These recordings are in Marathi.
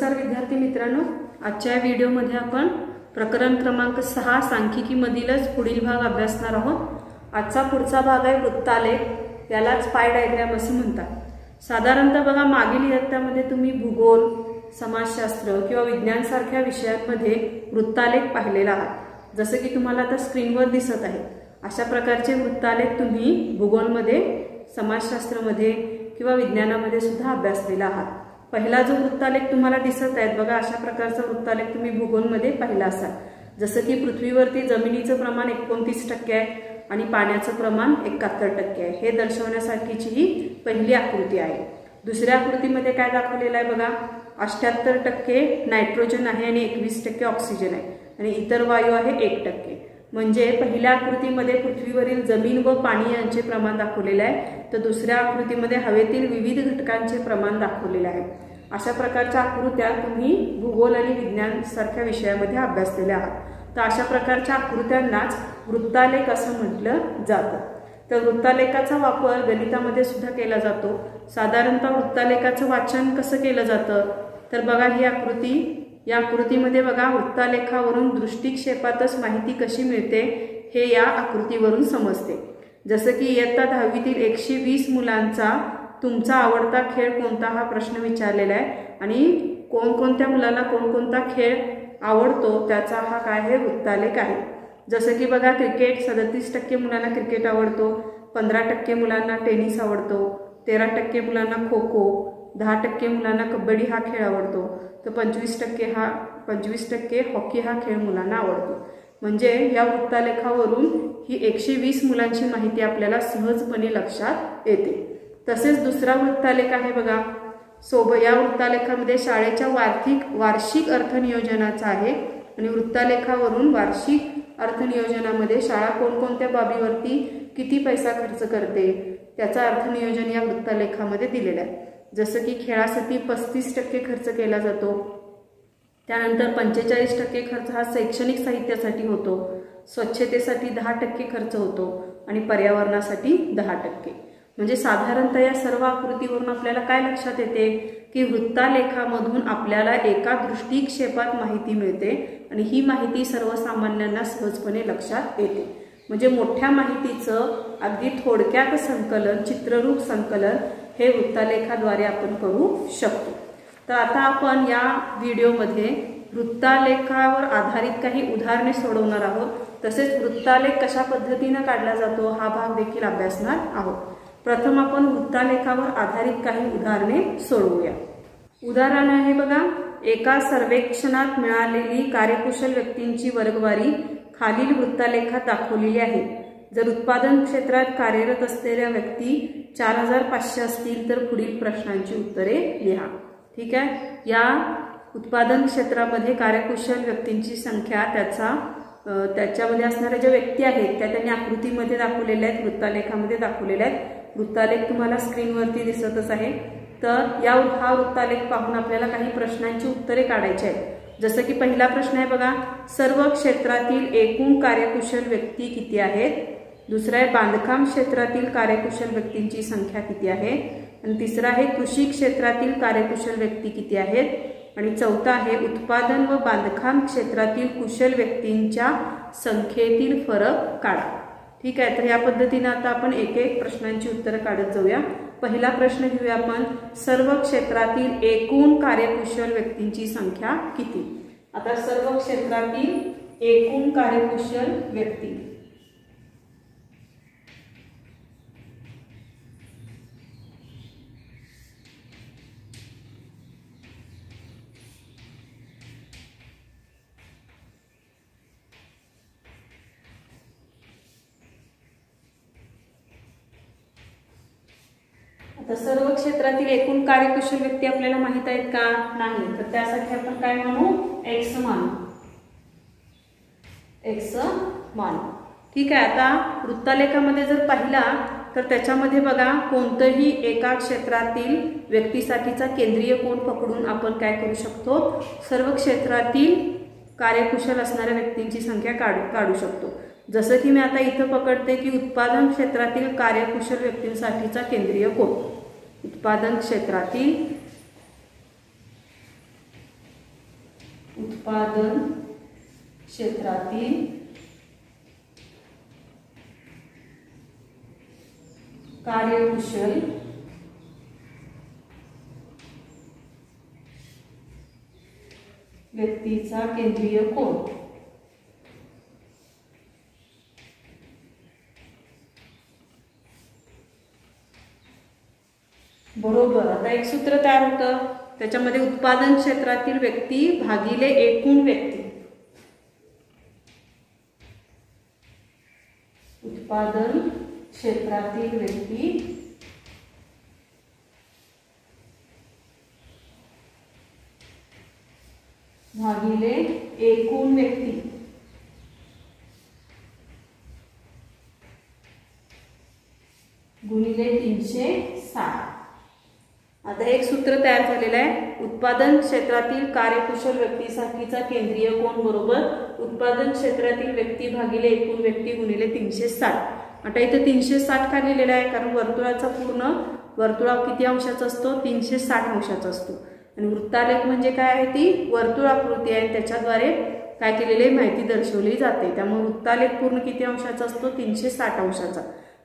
नमस्कार विद्यार्थी मित्रांनो, आजच्या व्हिडिओमध्ये आपण प्रकरण क्रमांक 6 सांख्यिकी मधीलच पुढील भाग अभ्यासणार आहोत। आजचा पुढचा भाग आहे वृत्तालेख, यालाच पाय डायग्राम असे म्हणतात। साधारणतः बघा मागील इयत्तामध्ये तुम्ही भूगोल, समाजशास्त्र किंवा विज्ञान सारख्या विषयांमध्ये वृत्तालेख पाहिलेला आहात। जसे की तुम्हाला आता स्क्रीनवर दिसत आहे, अशा प्रकारचे वृत्तालेख तुम्ही भूगोलमध्ये, समाजशास्त्रामध्ये किंवा विज्ञानामध्ये सुद्धा अभ्यासलेला आहात। पहिला जो वृत्तालेख तुम्हाला दिसत आहे बघा, अशा प्रकारचा वृत्तालेख तुम्ही भूगोलमध्ये पाहिला असाल। जसं की पृथ्वीवरती जमिनीचं प्रमाण 29% आहे आणि पाण्याचं प्रमाण 71% आहे, हे दर्शवण्यासाठीची ही पहिली आकृती आहे। दुसऱ्या आकृतीमध्ये काय दाखवलेलं आहे बघा, 78% नायट्रोजन आहे आणि 21% ऑक्सिजन आहे आणि इतर वायू आहे 1%। म्हणजे पहिल्या आकृतीमध्ये पृथ्वीवरील जमीन व पाणी यांचे प्रमाण दाखवलेले आहे, तर दुसऱ्या आकृतीमध्ये हवेतील विविध घटकांचे प्रमाण दाखवलेले आहे। अशा प्रकारच्या आकृत्या तुम्ही भूगोल आणि विज्ञान सारख्या विषयामध्ये अभ्यासलेल्या आहात। तर अशा प्रकारच्या आकृत्यांनाच वृत्तालेख असं म्हटलं जातं। तर वृत्तालेखाचा वापर गणितामध्ये सुद्धा केला जातो। साधारणतः वृत्तालेखाचं वाचन कसं केलं जातं, तर बघा ही आकृती, या आकृतीमध्ये बघा वृत्तालेखावरून दृष्टिक्षेपातच माहिती कशी मिळते हे या आकृतीवरून समजते। जसं की इयत्ता 10वीतील 120 मुलांचा तुमचा आवडता खेळ कोणता हा प्रश्न विचारलेला आहे आणि कोणकोणत्या मुलांना कोणकोणता खेळ आवडतो त्याचा हा काय आहे वृत्तालेख आहे। जसं की बघा क्रिकेट, 37% मुलांना क्रिकेट आवडतो, 15% मुलांना टेनिस आवडतो, 13% मुलांना खो खो, 10% मुलांना कबड्डी हा खेळ आवडतो, तर 25% हॉकी हा खेळ मुलांना आवडतो। म्हणजे या वृत्तालेखावरून ही 120 मुलांची माहिती आपल्याला सहजपणे लक्षात येते। तसेच दुसरा वृत्तालेख आहे बघा, या वृत्तालेखामध्ये शाळेच्या वार्षिक अर्थनियोजनाचा आहे आणि वृत्तालेखावरून वार्षिक अर्थनियोजनामध्ये शाळा कोणकोणत्या बाबीवरती किती पैसा खर्च करते त्याचा अर्थनियोजन या वृत्तालेखामध्ये दिलेला आहे। जसं की खेळासाठी 35% खर्च केला जातो, त्यानंतर 45% खर्च हा शैक्षणिक साहित्यासाठी होतो, स्वच्छतेसाठी 10% खर्च होतो आणि पर्यावरणासाठी 10%। म्हणजे साधारणतः या सर्व आकृतीवरून आपल्याला काय लक्षात येते की वृत्तालेखामधून आपल्याला एका दृष्टिक्षेपात माहिती मिळते आणि ही माहिती सर्वसामान्यांना सहजपणे लक्षात येते। म्हणजे मोठ्या माहितीचं अगदी थोडक्यात संकलन, चित्ररूप संकलन हे वृत्तालेखाद्वारे आपण करू शकतो। तर आता आपण या व्हिडिओमध्ये वृत्तालेखावर आधारित काही उदाहरणे सोडवणार आहोत। तसेच वृत्तालेख कशा पद्धतीने काढला जातो हा भाग देखील अभ्यासणार आहोत। प्रथम आपण वृत्तालेखावर आधारित काही उदाहरणे सोडवूया। उदाहरण आहे बघा, एका सर्वेक्षणात मिळालेली कार्यकुशल व्यक्तींची वर्गवारी खालील वृत्तालेखात दाखवलेली आहे। जर उत्पादन क्षेत्रात कार्यरत असलेल्या व्यक्ती 4500 असतील तर पुढील प्रश्नांची उत्तरे लिहा। ठीक आहे, या उत्पादन क्षेत्रामध्ये कार्यकुशल व्यक्तींची संख्या त्याच्यामध्ये असणाऱ्या ज्या व्यक्ती आहेत त्या त्यांनी आकृतीमध्ये दाखवलेल्या आहेत, वृत्तालेखामध्ये दाखवलेल्या आहेत। वृत्तालेख तुम्हाला स्क्रीनवरती दिसतच आहे। तर हा वृत्तालेख पाहून आपल्याला काही प्रश्नांची उत्तरे काढायची आहेत। जसं की पहिला प्रश्न आहे बघा, सर्व क्षेत्रातील एकूण कार्यकुशल व्यक्ती किती आहेत? दुसरा आहे बांधकाम क्षेत्रातील कार्यकुशल व्यक्तींची संख्या किती आहे? आणि तिसरा आहे कृषी क्षेत्रातील कार्यकुशल व्यक्ती किती आहेत? आणि चौथा आहे उत्पादन व बांधकाम क्षेत्रातील कुशल व्यक्तींच्या संख्येतील फरक काढा। ठीक आहे, तर या पद्धतीने आता आपण एक एक प्रश्नांची उत्तरं काढत जाऊया। पहिला प्रश्न घेऊया आपण, सर्व क्षेत्रातील एकूण कार्यकुशल व्यक्तींची संख्या किती? आता सर्व क्षेत्रातील एकूण कार्यकुशल व्यक्ती, आता सर्व क्षेत्रातील एकूण कार्यकुशल व्यक्ती आपल्याला माहित आहेत का? नाही, तर त्यासाठी आपण काय म्हणू, एक्स मानू, एक्स मानू। ठीक आहे, आता वृत्तालेखामध्ये जर पाहिला तर त्याच्यामध्ये बघा कोणतंही एका क्षेत्रातील व्यक्तीसाठीचा केंद्रीय कोन पकडून आपण काय करू शकतो, सर्व क्षेत्रातील कार्यकुशल असणाऱ्या व्यक्तींची संख्या काढू शकतो। जसं की मी आता इथं पकडते की उत्पादन क्षेत्रातील कार्यकुशल व्यक्तींसाठीचा केंद्रीय कोन, उत्पादन क्षेत्रातील उत्पादन क्षेत्रातील कार्यकुशल व्यक्तीचा केंद्रीय कोन. बरोबर. आता एक सूत्र तयार होतं, त्याच्यामध्ये उत्पादन क्षेत्रातील व्यक्ती भागिले एकूण व्यक्ती. उत्पादन क्षेत्रातील व्यक्ती भागिले एकूण व्यक्ती गुणिले 360. आता एक सूत्र तयार झालेलं आहे. उत्पादन क्षेत्रातील कार्यकुशल व्यक्तीसाठीचा केंद्रीय कोन बरोबर उत्पादन क्षेत्रातील व्यक्ती भागिले एकूण व्यक्ती गुणिले 360. आता इथे 360 का लिहिलेला आहे? कारण वर्तुळाचा पूर्ण वर्तुळा किती अंशाचा असतो? 360 अंशाचा असतो. आणि वृत्तालेख म्हणजे काय आहे? ती वर्तुळाकृती आहे, त्याच्याद्वारे काय केलेली माहिती दर्शवली जाते. त्यामुळे वृत्तालेख पूर्ण किती अंशाचा असतो? 360 अंशाचा.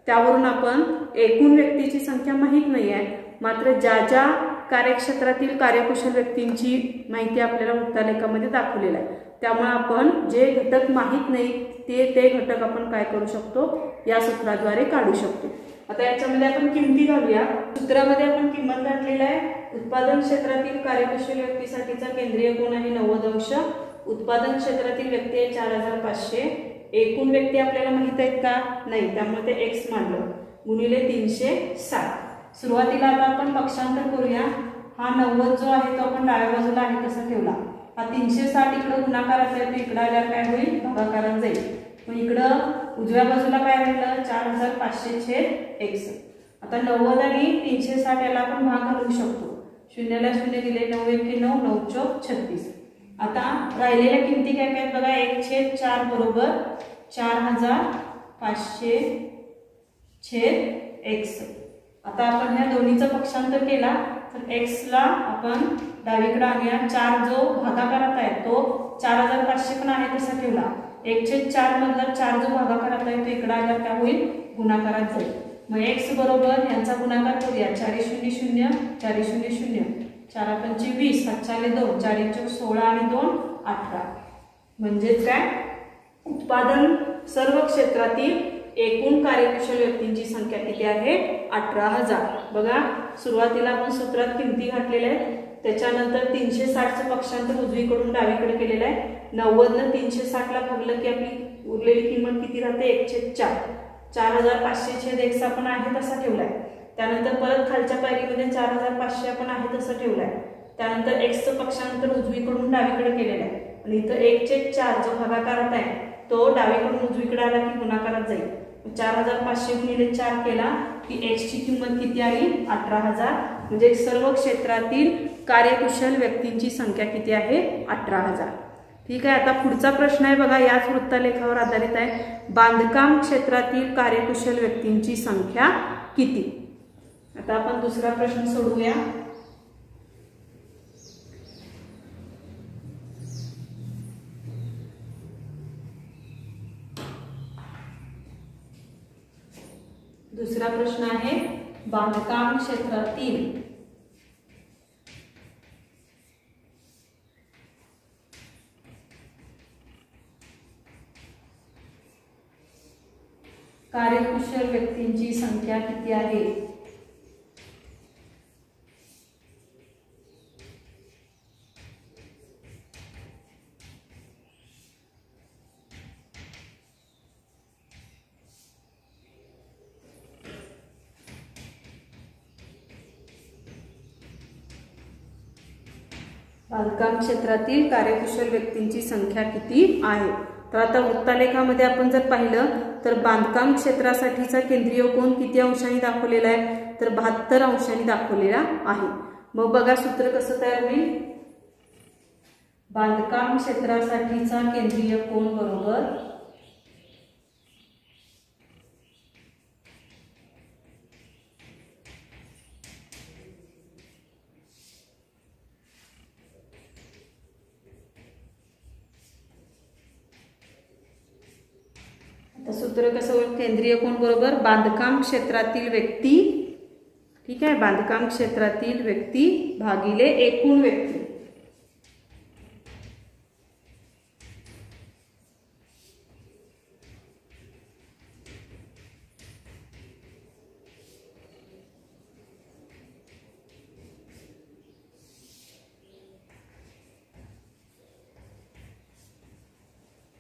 त्यावरून आपण एकूण व्यक्तीची संख्या माहीत नाही आहे, मात्र ज्या ज्या कार्यक्षेत्रातील कार्यकुशल व्यक्तींची माहिती आपल्याला वृत्तालेखामध्ये दाखवलेला आहे, त्यामुळे आपण जे घटक माहीत नाही ते घटक आपण काय करू शकतो? या सूत्राद्वारे काढू शकतो. आता याच्यामध्ये आपण किमती घालूया. सूत्रामध्ये आपण किंमत घातलेली आहे. उत्पादन क्षेत्रातील कार्यकुशल व्यक्तीसाठीचा केंद्रीय कोन आहे 90 अंश. उत्पादन क्षेत्रातील व्यक्ती आहे 4500. एकूण व्यक्ती आपल्याला माहित आहेत का? नाही, त्यामुळे ते x मानलं गुणिले 360. सुरुवातीला आता आपण पक्षांतर करूया. हा 90 जो आहे तो आपण डाव्या बाजूला आहे तसा ठेवला. हा 360 इकडे गुणाकारात आहे, तो इकडे आल्यावर काय होईल? भागाकारात जाईल. मग इकडं उजव्या बाजूला काय राहिलं? 4500 छेद x. आता 90 आणि 360 याला आपण भाग घालू शकतो. शून्याला शून्य दिले, 9 1 9, 9 4 36. आता राहिलेल्या किमती काय काय बघा. 1/4 बरोबर 4500 छेद x. आता आपण ह्या दोन्हीचं पक्षांतर केला तर x ला आपण डावीकडे आणूया. 4 जो भागाकारात आहे तो 4500 पण आहे तसा ठेवला. 1/4 मधला 4 जो भागाकारात आहे तो इकडे आल्यावर काय होईल? गुणाकारात जाईल. मग x बरोबर यांचा गुणाकार करूया. 4 0 0 4 0 0 4 5 20 7 2 4 1 16 आणि 2 18. म्हणजे काय? उत्पादन सर्व क्षेत्रातील एकूण कार्यकुशल व्यक्तींची संख्या किती आहे? 18,000. बघा, सुरुवातीला आपण सूत्रात किमती घातलेल्या आहेत, त्याच्यानंतर 360चं पक्षांतर उजवीकडून डावीकडे केलेलं आहे. 90 ने 360ला भागलं की आपली उरलेली किंमत किती राहते? 1/4. 4500 छेद x आपण आहे तसा ठेवलाय. त्यानंतर परत खालच्या पायरीमध्ये 4500 आपण आहे तसं ठेवलाय. त्यानंतर x चं पक्षांतर उजवीकडून डावीकडे केलेलं आहे आणि इथं 1/4 जो भागाकारात आहे तो डावीकडून उजवीकडे आला की गुणाकारात जाईल. 4500 गुणिले 4 केला की x ची किंमत किती आली? 18,000. म्हणजे सर्व क्षेत्रातील कार्यकुशल व्यक्तींची संख्या किती आहे? 18,000. ठीक आहे. आता पुढचा प्रश्न आहे बघा, याच वृत्तालेखावर आधारित आहे. बांधकाम क्षेत्रातील कार्यकुशल व्यक्तींची संख्या किती? आता आपण दुसरा प्रश्न सोडवूया. दुसरा प्रश्न आहे बांधकाम क्षेत्रातील कार्यकुशल व्यक्तींची संख्या किती आहे? बांधकाम क्षेत्रातील कार्यकुशल व्यक्तींची संख्या किती आहे? तर आता वृत्तालेखामध्ये आपण जर पाहिलं तर बांधकाम क्षेत्रासाठीचा केंद्रीय कोन किती अंशांनी दाखवलेला आहे? तर 72 अंशांनी दाखवलेला आहे. मग बघा सूत्र कसं तयार होईल. बांधकाम क्षेत्रासाठीचा केंद्रीय कोन बरोबर तर सूत्र कसं होईल, केंद्रीय कोन बरोबर बांधकाम क्षेत्रातील व्यक्ती, ठीक आहे, बांधकाम क्षेत्रातील व्यक्ती भागिले एकूण व्यक्ती.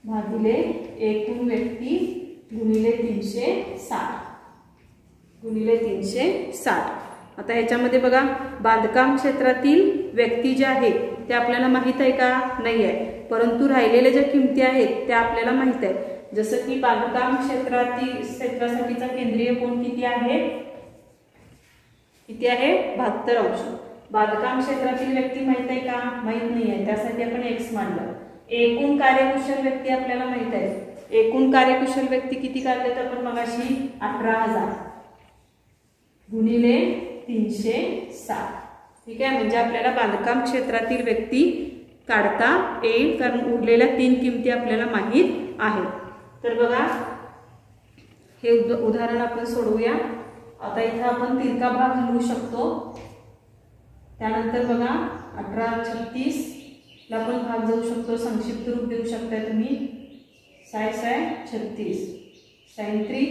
भागिले एकूण व्यक्ती गुणिले 360 गुणिले 360. आता ह्याच्यामध्ये बघा, बांधकाम क्षेत्रातील व्यक्ती जे आहेत ते आपल्याला माहित आहे का, नाही आहे, परंतु राहिलेल्या ज्या किमती आहेत त्या आपल्याला माहित आहे. जसं की बांधकाम क्षेत्रासाठीचा केंद्रीय कोन किती आहे, 72 अंश. बांधकाम क्षेत्रातील व्यक्ती माहित आहे का, माहित नाही आहे, त्यासाठी आपण x मांडलं. एकूण कार्यकुशल व्यक्ती आपल्याला माहित आहे. एकूण कार्यकुशल व्यक्ती किती काढले तर आपण मगाशी 18,000 गुणिले 360. ठीक आहे, म्हणजे आपल्याला बांधकाम क्षेत्रातील व्यक्ती काढता येईल, कारण उरलेल्या 3 किमती आपल्याला माहित आहेत. तर बघा, हे उदाहरण आपण सोडवूया. आता इथे आपण तिरका भाग घालू शकतो. त्यानंतर बघा, 1836 ला पण भाग जाऊ शकतो, संक्षिप्त रूप देऊ शकता तुम्ही. 36 sin 3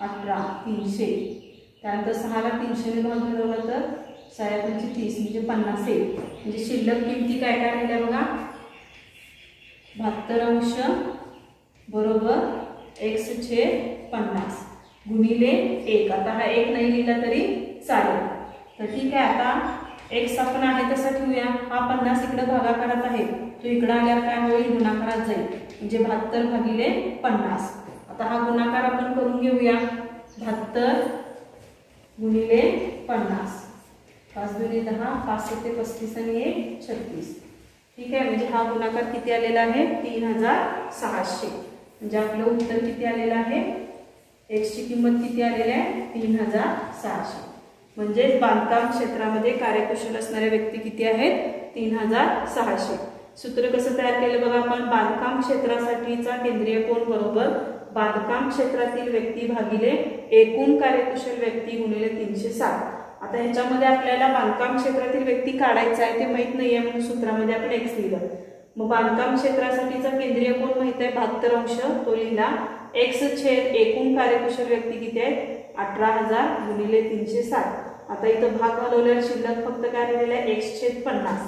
18 300. त्यानंतर 6 ला 300 ने भाग घालवला तर 6×5 म्हणजे 50 येईल. म्हणजे शिल्लक किमती काय काय राहिल्या बघा, 72 अंश बरोबर x/50 गुणिले 1. आता हा 1 नाही लिहिला तरी चालेल. तर ठीक आहे, आता x आपण आहे तसा ठेवूया. हा 50 इकडे भागाकारात आहे, तो इकडे आल्यावर काय होईल, गुणाकारात जाईल, म्हणजे 72 भागिले 50. आता हा गुणाकार आपण करून घेऊया. 72 गुणिले 50, 5 दुनी 10, 5 7 35 आणि 1 36. ठीक आहे, म्हणजे हा गुणाकार किती आलेला आहे, 3600. म्हणजे आपलं उत्तर किती आलेलं आहे, x ची किंमत किती आलेली आहे, 3600. म्हणजे बांधकाम क्षेत्रामध्ये कार्यकुशल असणारे व्यक्ती किती आहेत, 3600. सूत्र कसं तयार केलं बघा आपण, बांधकाम क्षेत्रासाठीचा केंद्रीय कोन बरोबर बांधकाम क्षेत्रातील व्यक्ती भागिले एकूण कार्यकुशल व्यक्ती गुणिले 360. आता ह्याच्यामध्ये आपल्याला बांधकाम क्षेत्रातील व्यक्ती काढायचा आहे, ते माहित नाहीये, म्हणून सूत्रामध्ये आपण x लिहिलं. मग बांधकाम क्षेत्रासाठीचा केंद्रीय कोन माहित आहे 72 अंश, तो लिहिला. x छेद एकूण कार्यकुशल व्यक्ती किती आहेत, 18,000 गुणिले 360. आता इथं भाग घालवल्यावर शिल्लक फक्त काय राहिलेलं आहे, x/50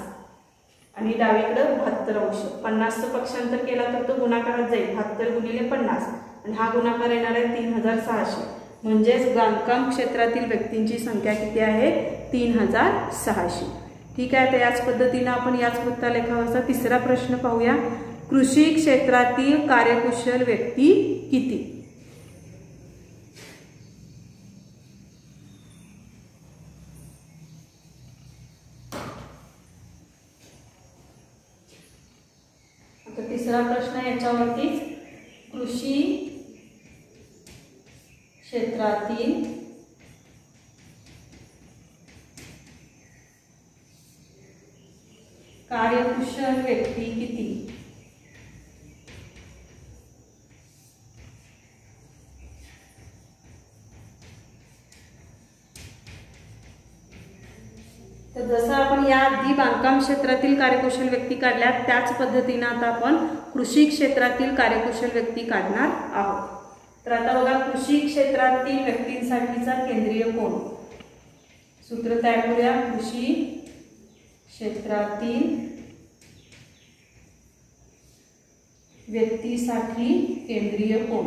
आणि डावीकडे 72 अंश. 50चं पक्षांतर केला तर तो गुणाकारात जाईल, 72 गुणिले 50 आणि हा गुणाकार येणार आहे 3600. म्हणजेच बांधकाम क्षेत्रातील व्यक्तींची संख्या किती आहे, 3600. ठीक आहे, तर याच पद्धतीने आपण याच वृत्तालेखावरचा तिसरा प्रश्न पाहूया. कृषी क्षेत्रातील कार्यकुशल व्यक्ती किती. आता तिसरा प्रश्न याच्यावरतीच, कृषी क्षेत्रातील कार्यकुशल व्यक्ती किती. तर जसं आपण या आधी बांधकाम क्षेत्रातील कार्यकुशल व्यक्ती काढल्या त्याच पद्धतीने आता आपण कृषी क्षेत्रातील कार्यकुशल व्यक्ती काढणार आहोत. तर आता बघा, कृषी क्षेत्रातील व्यक्तींसाठीचा केंद्रीय कोन. सूत्र तयार करूया. कृषी क्षेत्रातील व्यक्तीसाठी केंद्रीय कोन.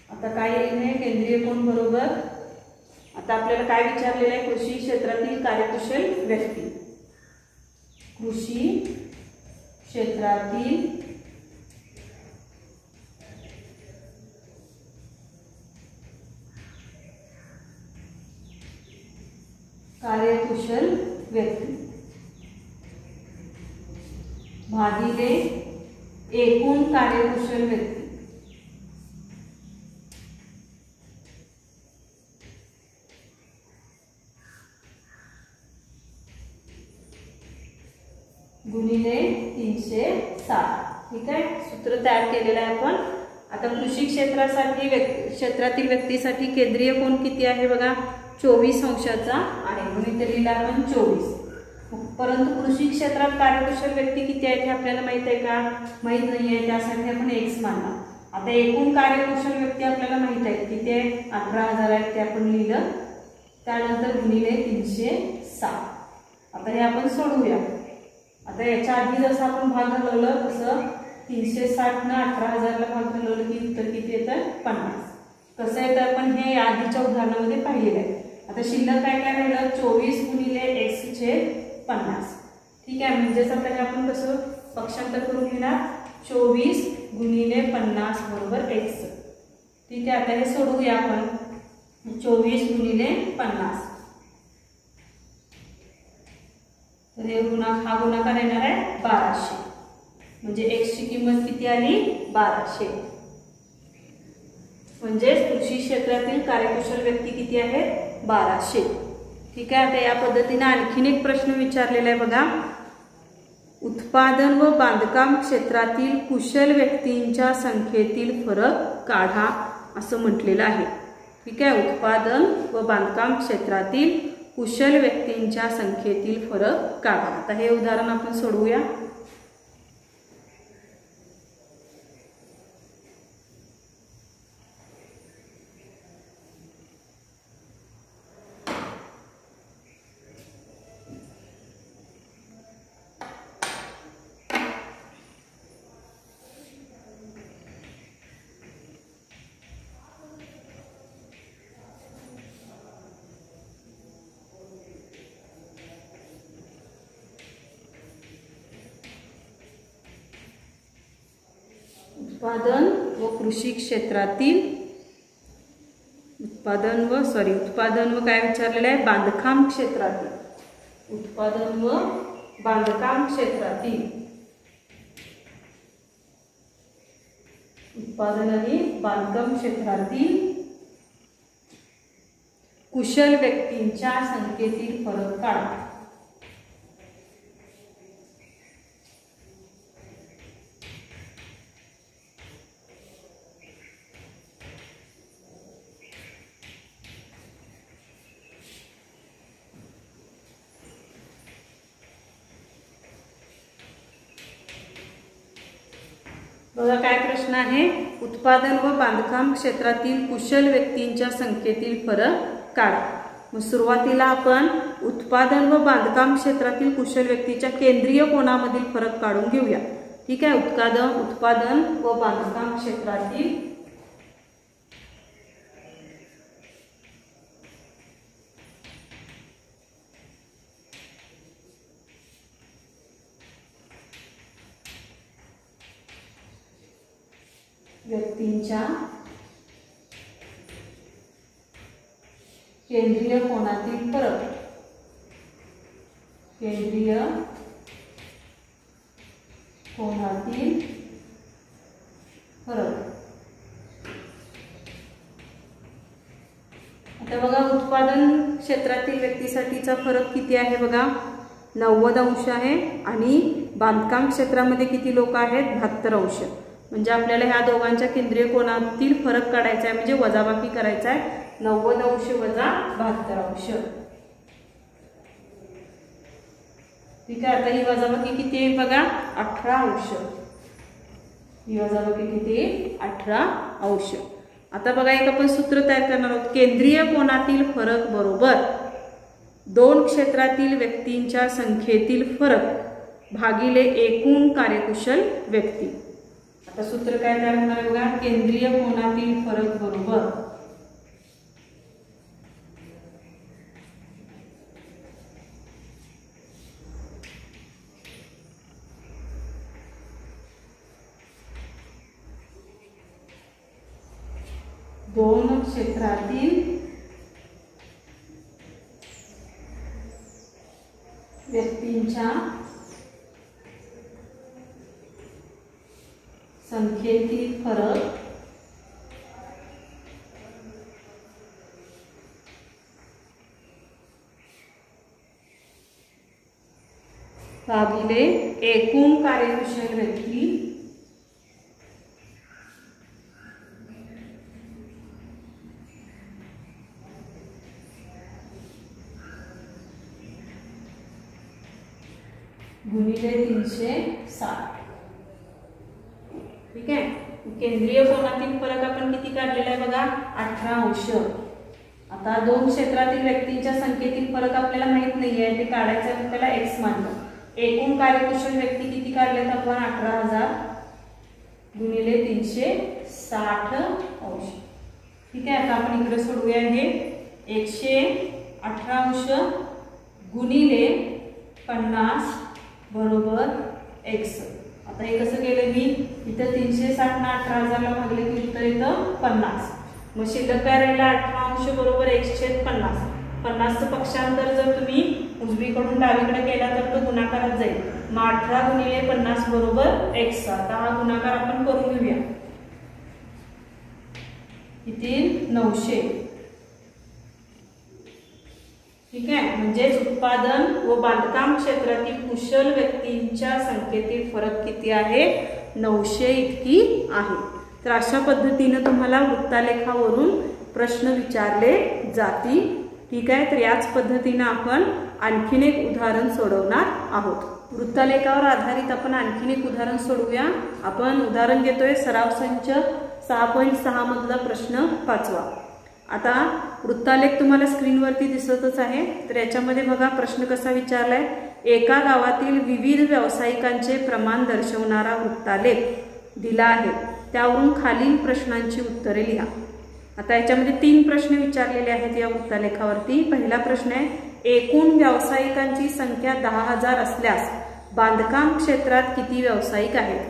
आता काय येईल, केंद्रीय कोन बरोबर, आता आपल्याला काय विचारलेलं आहे, कृषी क्षेत्रातील कार्यकुशल व्यक्ती. कृषी क्षेत्रातील कार्यकुशल व्यक्ती भागिले एकूण कार्यकुशल व्यक्ती. गुणिले 360. ठीक आहे, सूत्र तयार केलेलं आहे आपण. आता कृषी क्षेत्रातील व्यक्तीसाठी केंद्रीय कोन किती आहे बघा, 24 अंशाचा आहे, म्हणून इथे लिहिला आपण 24. परंतु कृषी क्षेत्रात कार्यकुशल व्यक्ती किती आहेत हे आपल्याला माहित आहे का, माहित नाहीये, त्यासाठी आपण x मानला. आता एकूण कार्यकुशल व्यक्ती आपल्याला माहित आहे किती आहे, 18,000 आहेत, ते आपण लिहिलं. त्यानंतर गुणिले 360. आता हे आपण सोडवूया. आता याच्या आधी जसं आपण भाग घालवलं तसं 360 न 18,000 ला भाग घालवलं की उत्तर किती येतं, 50. कसं येतं आपण हे आधीच्या उदाहरणामध्ये पाहिलेलं आहे. आता शिल्लक काय काय राहिलं, 24 गुणिले x/50. ठीक आहे, म्हणजेच आपल्याला आपण कसं पक्षांतर करून घेणार, 24 गुणिले 50 बरोबर x. ठीक आहे, आता हे सोडवूया आपण. 24 गुणिले 50, तर हे हा गुणाकार येणार आहे 1200. म्हणजे x ची किंमत किती आली, 1200. म्हणजे कृषी क्षेत्रातील कार्यकुशल व्यक्ती किती आहेत, 1200. ठीक आहे, आता या पद्धतीने आणखीन एक प्रश्न विचारलेला आहे बघा. उत्पादन व बांधकाम क्षेत्रातील कुशल व्यक्तींच्या संख्येतील फरक काढा असं म्हटलेलं आहे. ठीक आहे, उत्पादन व बांधकाम क्षेत्रातील कुशल व्यक्तींच्या संख्येतील फरक काढा. आता हे उदाहरण आपण सोडवूया. उत्पादन व कृषी क्षेत्रातील उत्पादन व काय विचारलेलं आहे, बांधकाम क्षेत्रातील. उत्पादन व बांधकाम क्षेत्रातील, उत्पादन आणि बांधकाम क्षेत्रातील कुशल व्यक्तींच्या संख्येतील फरक काढा. बघा काय प्रश्न आहे, उत्पादन व बांधकाम क्षेत्रातील कुशल व्यक्तींच्या संख्येतील फरक काढा. मग सुरुवातीला आपण उत्पादन व बांधकाम क्षेत्रातील कुशल व्यक्तीच्या केंद्रीय कोनामधील फरक काढून घेऊया. ठीक आहे, उत्पादन व बांधकाम क्षेत्रातील व्यक्तींच्या केंद्रीय कोनातील फरक, केंद्रीय कोनातील फरक. आता बघा उत्पादन क्षेत्रातील व्यक्तीसाठीचा फरक किती आहे बघा, 90 अंश आहे, आणि बांधकाम क्षेत्रामध्ये किती लोक आहेत, 72 अंश. म्हणजे आपल्याला ह्या दोघांच्या केंद्रीय कोनातील फरक काढायचा आहे, म्हणजे वजाबाकी करायचा आहे. 90 अंश वजा 72 अंश. ठीक आहे, आता ही वजाबाकी किती आहे बघा, 18 अंश. ही वजाबाकी किती आहे, 18 अंश. आता बघा एक आपण सूत्र तयार करणार आहोत. केंद्रीय कोनातील फरक बरोबर दोन क्षेत्रातील व्यक्तींच्या संख्येतील फरक भागिले एकूण कार्यकुशल व्यक्ती. आता सूत्र काय तयार होणार आहे बघा, केंद्रीय कोनातील फरक बरोबर दोन क्षेत्रातील व्यक्तींच्या संख्येतील फरक भागिले एकूण कार्यकुशल व्यक्ती गुणिले 360. ठीक आहे. केंद्रीय कोनातील फरक आपण किती काढलेला आहे बघा, 18 अंश. आता दोन क्षेत्रातील व्यक्तींच्या संख्येतील फरक आपल्याला माहित नाहीये, ते काढायचं आहे, त्याला x मानलं. एकूण कार्यकुशल व्यक्ती किती काढलेत आपण, 18,000 गुणिले 360 अंश. ठीक आहे. आता आपण इकडे सोडूया, हे 118 अंश गुणिले 50 बरोबर x. आता हे कसं केलं मी, इथं 360 ना 18,000 भागले की उत्तर येतं 50. मग शिल्लक काय राहिला, 18 अंश बरोबर 1/50. 50चं पक्षांतर जर तुम्ही उजवीकडून डावीकडे केला तर तो गुणाकारात जाईल. मग 18 गुणिले 50 बरोबर x. आता हा गुणाकार आपण करून घेऊया. किती, 900. ठीक आहे. म्हणजेच उत्पादन व बांधकाम क्षेत्रातील कुशल व्यक्तींच्या संख्येतील फरक किती आहे, 900 इतकी आहे. तर अशा पद्धतीने तुम्हाला वृत्तालेखावरून प्रश्न विचारले जातील. ठीक आहे. तर याच पद्धतीने आपण आणखीन एक उदाहरण सोडवणार आहोत. वृत्तालेखावर आधारित आपण आणखीन एक उदाहरण सोडवूया. आपण उदाहरण घेतोय सराव संच 6.6 मधला प्रश्न 5वा. आता वृत्तालेख तुम्हाला स्क्रीनवरती दिसतच आहे. तर याच्यामध्ये बघा प्रश्न कसा विचारलाय, एका गावातील विविध व्यावसायिकांचे प्रमाण दर्शवणारा वृत्तालेख दिला आहे, त्यावरून खालील प्रश्नांची उत्तरे लिहा. आता याच्यामध्ये 3 प्रश्न विचारलेले आहेत या वृत्तालेखावरती. पहिला प्रश्न आहे, एकूण व्यावसायिकांची संख्या 10,000 असल्यास बांधकाम क्षेत्रात किती व्यावसायिक आहेत.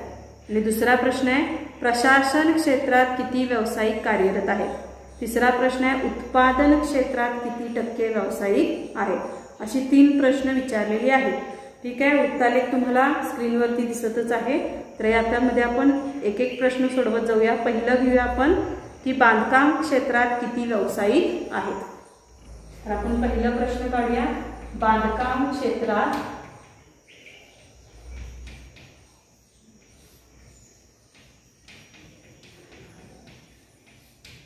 आणि दुसरा प्रश्न आहे, प्रशासन क्षेत्रात किती व्यावसायिक कार्यरत आहेत. तिसरा प्रश्न आहे, उत्पादन क्षेत्रात किती टक्के व्यावसायिक आहेत. अशी 3 प्रश्न विचारलेली आहेत. ठीक आहे. वृत्तालेख तुम्हाला स्क्रीनवरती दिसतच आहे. तर यामध्ये आपण एक एक प्रश्न सोडवत जाऊया. पहिलं घेऊया आपण की बांधकाम क्षेत्रात किती व्यावसायिक आहेत. तर आपण पहिला प्रश्न काढूया, बांधकाम क्षेत्रात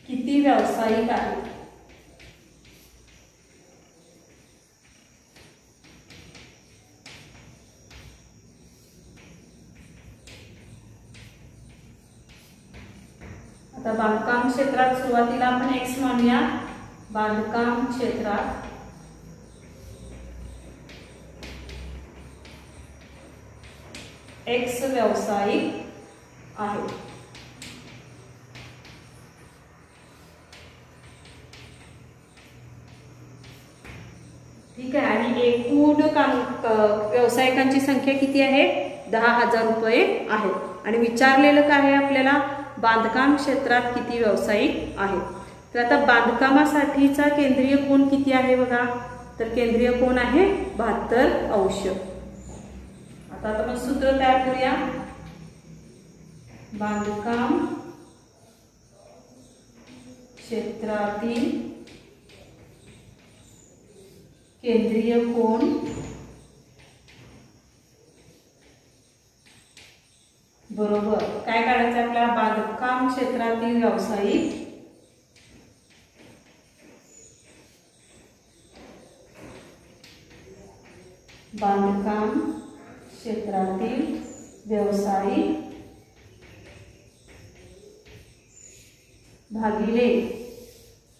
किती व्यावसायिक आहेत. आता बांधकाम क्षेत्रात सुरुवातीला आपण x मानूया. बांधकाम क्षेत्रात x व्यावसायिक आहे. ठीक आहे. आणि एकूण व्यावसायिकांची संख्या किती आहे, 10,000 रुपये आहे. आणि विचारलेलं काय आहे आपल्याला, बांधकाम क्षेत्रात किती व्यावसायिक आहेत. तर आता बांधकामासाठीचा केंद्रीय कोन किती आहे बघा, तर केंद्रीय कोन आहे 72 अंश. आता आपण सूत्र तयार करूया. बांधकाम क्षेत्रातील केंद्रीय कोन बरोबर काय काढायचं आपल्याला, बांधकाम क्षेत्रातील व्यावसायिक बांधकाम क्षेत्रातील व्यावसायिक भागिले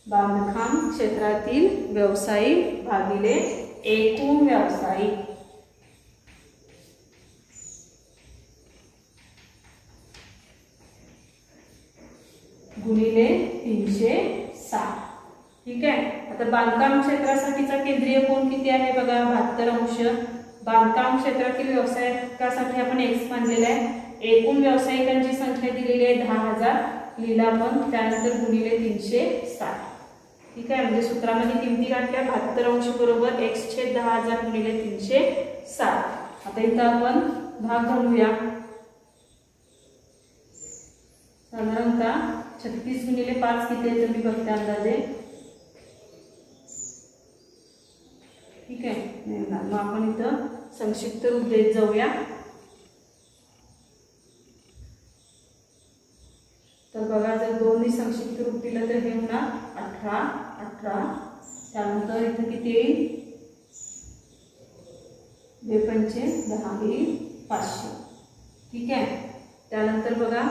बांधकाम क्षेत्रातील व्यावसायिक भागिले एकूण व्यावसायिक गुणिले 360. ठीक आहे. आता बांधकाम क्षेत्रासाठीचा केंद्रीय कोन किती आहे बघा, 72 अंश. बांधकाम क्षेत्रातील व्यावसायिकासाठी आपण x मानलेला आहे. एकूण व्यावसायिकांची संख्या दिलेली आहे 10,000 लिहिला आपण, त्यानंतर गुणिले 360. ठीक आहे. म्हणजे सूत्रामध्ये किमती काढल्या, 72 अंश बरोबर x/10,000 गुणिले 360. आता इथं आपण भाग घालूया. साधारणतः 36 गुणिले 5 किती आहे तुम्ही बघता अंदाजे. ठीक आहे. मग आपण इथं संक्षिप्त रूप देत जाऊया। तर बघा, जर 2 ने संक्षिप्त रूप दिलं तर हे होणार 18 18। त्यानंतर इथं किती येईल, 2 पंचे 10 येईल 500। ठीक आहे। त्यानंतर बघा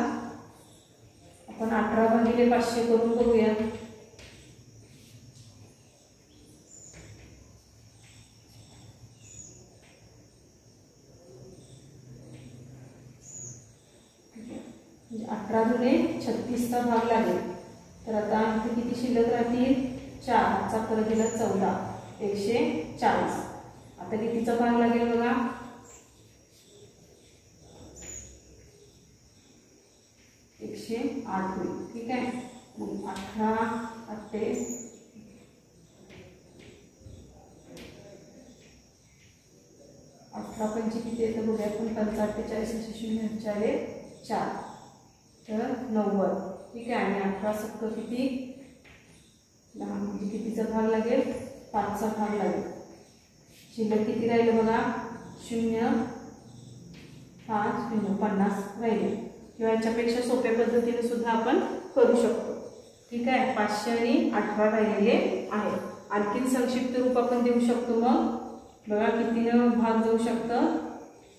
आपण 18 भागिले 500 करून बघूया। म्हणजे 18 दुने 36चा भाग लागेल। तर आता इथे किती शिल्लक राहतील, 4 चा परत दिला 14 140। आता कितीचा भाग लागेल बघा, 108 होईल। ठीक आहे। मग 18 8 18 पंचे किती येतं बघूया आपण, 45 0 आले 4 तर 90। ठीक आहे। आणि 18 सक्क किती, 10 म्हणजे कितीचा भाग लागेल, 5चा भाग लागेल। शिल्लक किती राहिलं बघा, 0 5 0 50 राहिले। किंवा याच्यापेक्षा सोप्या पद्धतीने सुद्धा आपण करू शकतो। ठीक आहे। 500 आणि 18 राहिलेले आहे। आणखीन संक्षिप्त रूप आपण देऊ शकतो। मग बघा कितीनं भाग जाऊ शकतं,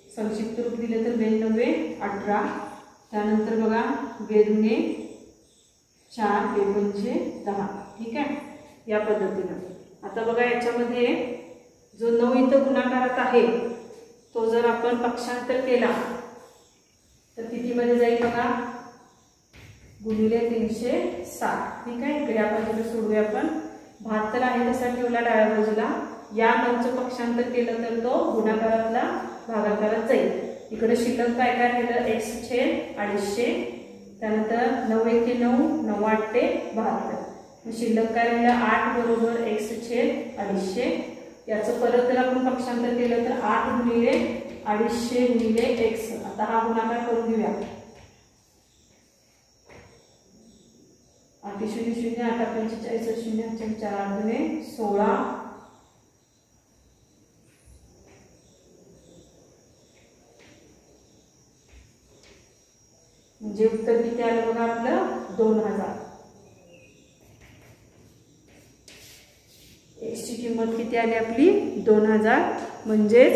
संक्षिप्त रूप दिले तर 92 18। त्यानंतर बघा 2 दुने 4 2 पंचे 10। ठीक आहे। या पद्धतीनं आता बघा याच्यामध्ये जो 9 इथं गुणाकारात आहे तो जर आपण पक्षांतर केला तर किती मध्ये जाईल बघा, गुणिले 360। ठीक आहे। इकडे आपण जर सोडूया आपण, 72 आहे तसा ठेवला डाव्या बाजूला। या 9चं पक्षांतर केलं तर तो गुणाकारातला भागाकारात जाईल। इकडे शिल्लक काय काय राहिलं, x/250। त्यानंतर 9 1 9 9 8 72। शिल्लक काय राहिलं, 8 बरोबर x/250। याचं परत जर आपण पक्षांतर केलं तर 8 गुणिले 250 गुणिले x। आता हा गुणाकार करून घेऊया, 8 0 0 8 45 0 4 दुने 16। म्हणजे उत्तर किती आलं बघा आपलं, 2000। x ची किंमत किती आली आपली, 2000। म्हणजेच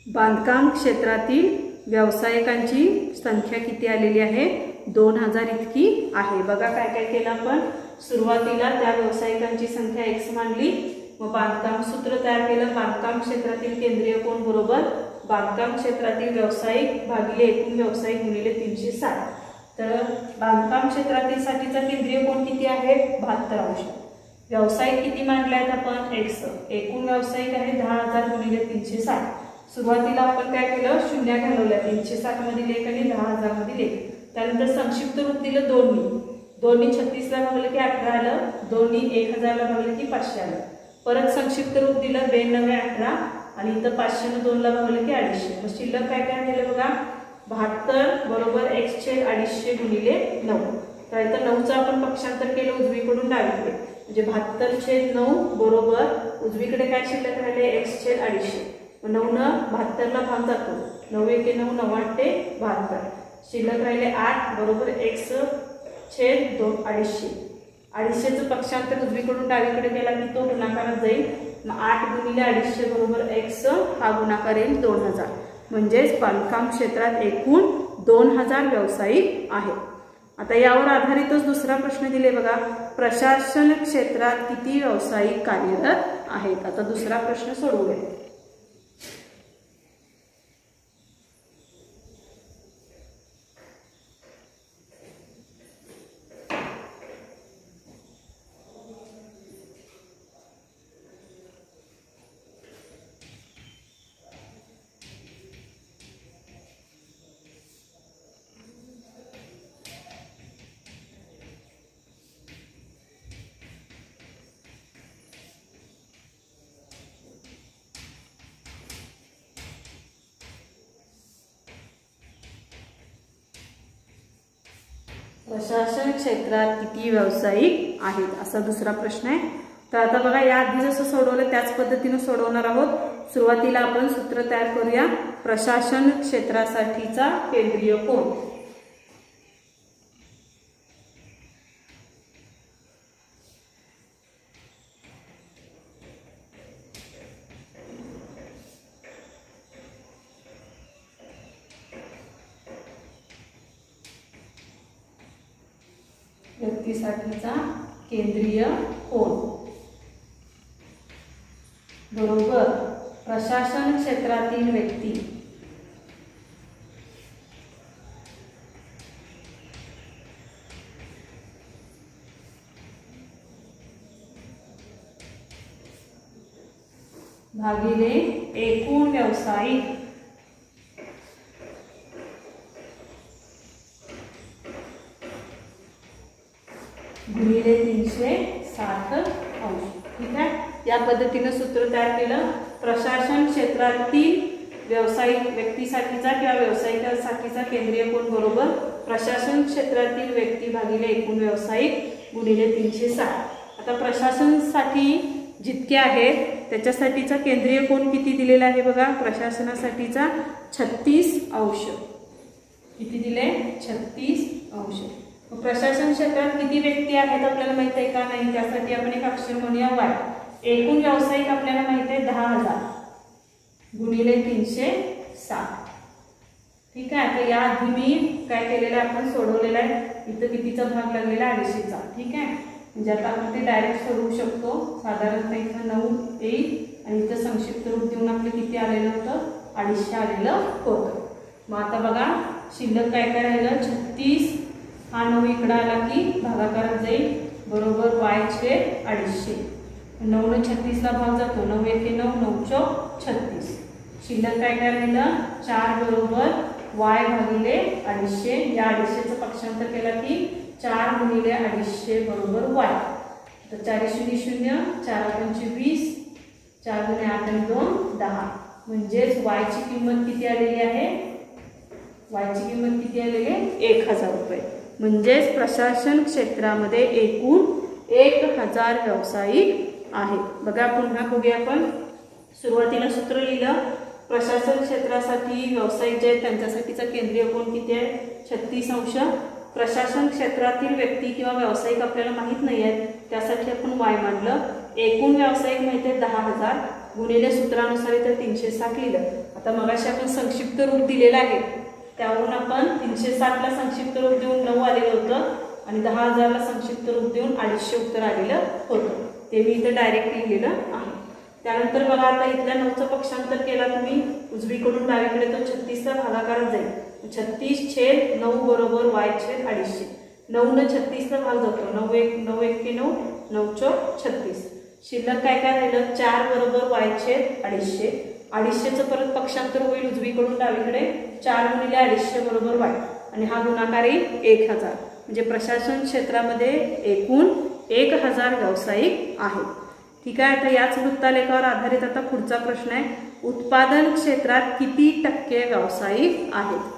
बांधकाम क्षेत्रातील व्यावसायिकांची संख्या किती आलेली आहे, 2000 इतकी आहे। बघा काय काय केलं आपण, सुरुवातीला त्या व्यावसायिकांची संख्या x मानली, मग बांधकाम सूत्र तयार केलं, बांधकाम क्षेत्रातील केंद्रीय कोण बरोबर बांधकाम क्षेत्रातील व्यावसायिक भागिले एकूण व्यावसायिक गुणिले 360। तर बांधकाम क्षेत्रातील साठीचा केंद्रीय कोण किती आहे, 72 अंश। व्यावसायिक किती मानले आहेत आपण, x। एकूण व्यावसायिक आहे 10000 गुणिले 360। सुरुवातीला आपण काय केलं, शून्य घालवल्या, 360 मधील 1 आणि 10000 मधील 1। त्यानंतर संक्षिप्त रूप दिलं 2 नी 36 ला भागलं की 18 आलं, 2 नी 1000 ला भागलं की 500 आलं। परत संक्षिप्त रूप दिलं 2 9 18 आणि इथं 500 ने 2 ला भागलं की 250। मग शिल्लक काय काय राहिलं बघा, 72 बरोबर x/250 गुणिले 9। तर इथं 9चं आपण पक्षांतर केलं उजवीकडून डावीकडे, म्हणजे 72/9 बरोबर उजवीकडे काय शिल्लक राहिले, x/250। 9 न 72 ला भाग जातो, 9 1 9 9 8 72। शिल्लक राहिले 8 बरोबर x/250। 250चं पक्षांतर उजवीकडून डावीकडे केला की तो गुणाकारात जाईल। मग 8 गुणिले 250 बरोबर x, हा गुणाकार येईल 2000। म्हणजेच बांधकाम क्षेत्रात एकूण 2000 व्यावसायिक आहेत। आता यावर आधारितच दुसरा प्रश्न दिले बघा, प्रशासन क्षेत्रात किती व्यावसायिक कार्यरत आहेत। आता दुसरा प्रश्न सोडवूया। प्रशासन क्षेत्रात किती व्यावसायिक आहेत असा दुसरा प्रश्न आहे। तर आता बघा याआधी जसं सोडवलं त्याच पद्धतीने सोडवणार आहोत. सुरुवातीला आपण सूत्र तयार करूया. प्रशासन क्षेत्रासाठीचा केंद्रीय कोन. व्यक्तीसाठीचा केंद्रीय कोन बरोबर प्रशासन क्षेत्रातील व्यक्ती भागिले एकूण व्यावसायिक गुणिले 360 अंश. ठीक आहे. या पद्धतीने सूत्र तयार केलं. प्रशासन क्षेत्रातील व्यावसायिक व्यक्तीसाठीचा किंवा व्यावसायिकासाठीचा केंद्रीय कोन बरोबर प्रशासन क्षेत्रातील व्यक्ती भागिले एकूण व्यावसायिक गुणिले 360. आता प्रशासनासाठी जितके आहेत त्याच्यासाठीचा केंद्रीय कोन किती दिलेला आहे बघा. प्रशासनासाठीचा 36 अंश. किती दिले? 36 अंश. प्रशासन क्षेत्रात किती व्यक्ती आहेत आपल्याला माहित आहे का? नाही. त्यासाठी आपण एक अक्षर म्हणूया वाय. एकूण व्यावसायिक आपल्याला माहित आहे 10,000 गुणिले 360. ठीक आहे. तर याआधी मी काय केलेलं आहे आपण सोडवलेलं आहे. इथं कितीचा भाग लागलेला 250चा. ठीक आहे. म्हणजे आता आपण ते डायरेक्ट सोडवू शकतो. साधारणतः इथं 9 येईल आणि इथं संक्षिप्त रूप देऊन आपले किती आलेलं होतं? 250 आलेलं होतं. मग आता बघा शिल्लक काय काय राहिलं? 36. हा 9 इकडं आला की भागाकारात जाईल बरोबर y/250. 9 ने 36 ला भाग जातो. 9 1 9 9 4 36. शिल्लक काय काय राहिलं? 4 बरोबर y भागिले 250. या 250चं पक्षांतर केला की 4 गुणिले 250 बरोबर y. तर 4 0 0 4 5 20 4 गुणे 8 आणि 2 10. म्हणजेच y ची किंमत किती आलेली आहे? y ची किंमत किती आलेली आहे? 1000 रुपये. म्हणजेच प्रशासन क्षेत्रामध्ये एकूण 1000 व्यावसायिक आहेत. बघा पुन्हा बघूया आपण. सुरुवातीला सूत्र लिहिलं. प्रशासन क्षेत्रासाठी व्यावसायिक जे आहेत त्यांच्यासाठीचा केंद्रीय कोन किती आहे? 36 अंश. प्रशासन क्षेत्रातील व्यक्ती किंवा व्यावसायिक आपल्याला माहीत नाही आहेत त्यासाठी आपण वाय मानलं. एकूण व्यावसायिक माहिती आहे 10,000 गुणिले सूत्रानुसार इथे 360 लिहिलं. आता मगाशी आपण संक्षिप्त रूप दिलेलं आहे त्यावरून आपण 360 ला संक्षिप्त रूप देऊन 9 आलेलं होतं आणि 10,000 ला संक्षिप्त रूप देऊन 250 उत्तर आलेलं होतं. ते मी इथं डायरेक्ट लिहिलेलं आहे. त्यानंतर बघा आता इथल्या 9चं पक्षांतर केला तुम्ही उजवीकडून डावीकडे तो 36 चा भागाकारात जाईल. 36/9 बरोबर y/250. 9 ने 36 ला भाग जातो. 9 1 9 1 9 9 4 36. शिल्लक काय काय राहिलं? 4 बरोबर y/250. 250चं परत पक्षांतर होईल उजवीकडून डावीकडे. 4 गुणिले 250 बरोबर y आणि हा गुणाकार येईल 1000. म्हणजे प्रशासन क्षेत्रामध्ये एकूण 1000 व्यावसायिक आहेत. ठीक आहे. आता याच वृत्तालेखावर आधारित आता पुढचा प्रश्न आहे. उत्पादन क्षेत्रात किती टक्के व्यावसायिक आहेत?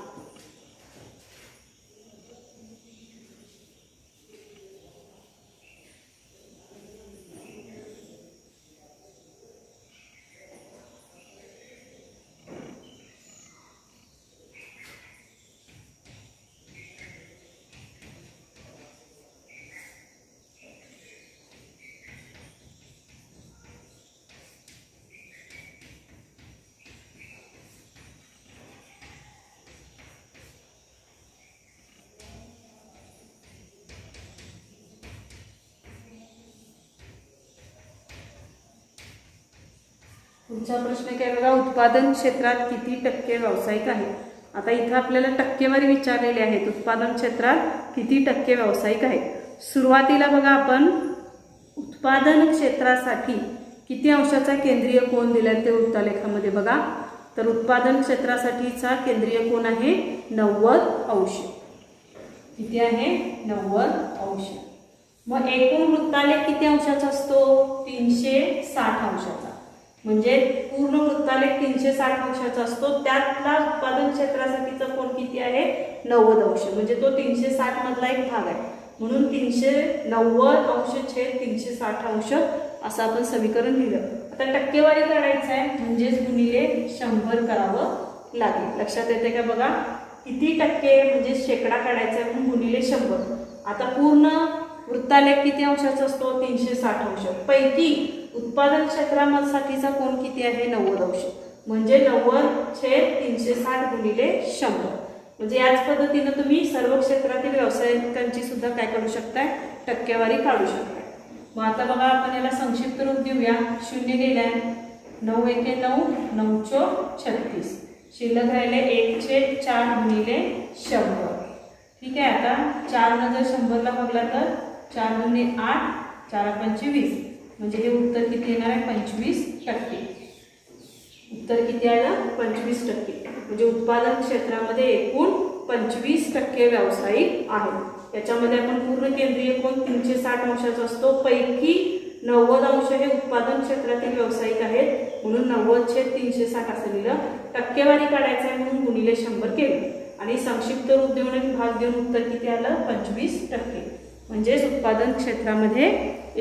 पुढचा प्रश्न काय बघा. उत्पादन क्षेत्रात किती टक्के व्यावसायिक आहेत? आता इथं आपल्याला टक्केवारी विचारलेली आहेत. उत्पादन क्षेत्रात किती टक्के व्यावसायिक आहेत? सुरुवातीला बघा आपण उत्पादन क्षेत्रासाठी किती अंशाचा केंद्रीय कोन दिलाय ते वृत्तालेखामध्ये बघा. तर उत्पादन क्षेत्रासाठीचा केंद्रीय कोन आहे 90 अंश. किती आहे? 90 अंश. मग एकूण वृत्तालेख किती अंशाचा असतो? 360 अंशाचा. म्हणजे पूर्ण वृत्तालेख 360 अंशाचा असतो. त्यातला उत्पादन क्षेत्रासाठीचा कोन किती आहे? 90 अंश. म्हणजे तो 360 मधला एक भाग आहे. म्हणून 390 अंश छेद 360 अंश असं आपण समीकरण लिहिलं. आता टक्केवारी काढायचं आहे म्हणजेच गुणिले 100 करावं लागेल. लक्षात येते का बघा, किती टक्के म्हणजे शेकडा काढायचा आहे म्हणून गुणिले 100. आता पूर्ण वृत्तालेख किती अंशाचा असतो? 360 अंश. पैकी उत्पादन क्षेत्रासाठीचा कोण किती आहे? 90 अंश. म्हणजे 90/360 गुणिले 100. म्हणजे याच पद्धतीने तुम्ही सर्व क्षेत्रातील व्यावसायिकांची सुद्धा काय काढू शकताय? टक्केवारी काढू शकताय. मग आता बघा आपण याला संक्षिप्त रूप देऊया. 0 गेलाय, 9 एके 9, 9 चौक 36. शिल्लक राहिले 1/4 गुणिले 100. ठीक आहे. आता 4 जर 100ला बघला तर 4 गुणे 8, 4 पंचे 20. म्हणजे हे उत्तर किती येणार आहे? 25%. उत्तर किती आलं? 25%. म्हणजे उत्पादन क्षेत्रामध्ये एकूण 25% व्यावसायिक आहेत. याच्यामध्ये आपण पूर्ण केंद्रीय कोण 360 अंशाचा असतो. पैकी 90 अंश हे उत्पादन क्षेत्रातील व्यावसायिक आहेत म्हणून 90/360 असं लिहिलं. टक्केवारी काढायचं आहे म्हणून गुणिले 100 केलं आणि संक्षिप्त रूप देऊन भाग देऊन उत्तर किती आलं? 25%. म्हणजेच उत्पादन क्षेत्रामध्ये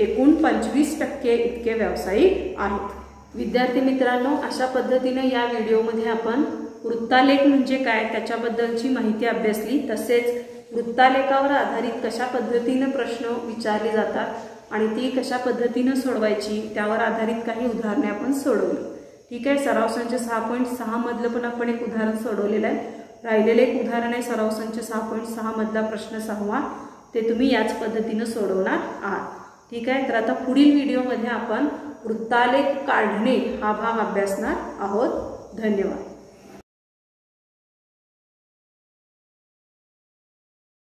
एकूण 25% इतके व्यावसायिक आहेत. विद्यार्थी मित्रांनो, अशा पद्धतीने या व्हिडिओमध्ये आपण वृत्तालेख म्हणजे काय त्याच्याबद्दलची माहिती अभ्यासली. तसेच वृत्तालेखावर आधारित कशा पद्धतीने प्रश्न विचारले जातात आणि ती कशा पद्धतीने सोडवायची त्यावर आधारित काही उदाहरणे आपण सोडवली. ठीक आहे. सराव संच 6.6 मधलं पण आपण एक उदाहरण सोडवलेलं आहे. राहिलेलं एक उदाहरण आहे सराव संच 6.6 मधला प्रश्न 6वा. ते तुम्ही याच पद्धतीने सोडवणार आहात. ठीक आहे. तर आता पुढील व्हिडिओमध्ये आपण वृत्तालेख काढणे हा भाग अभ्यासणार आहोत. धन्यवाद.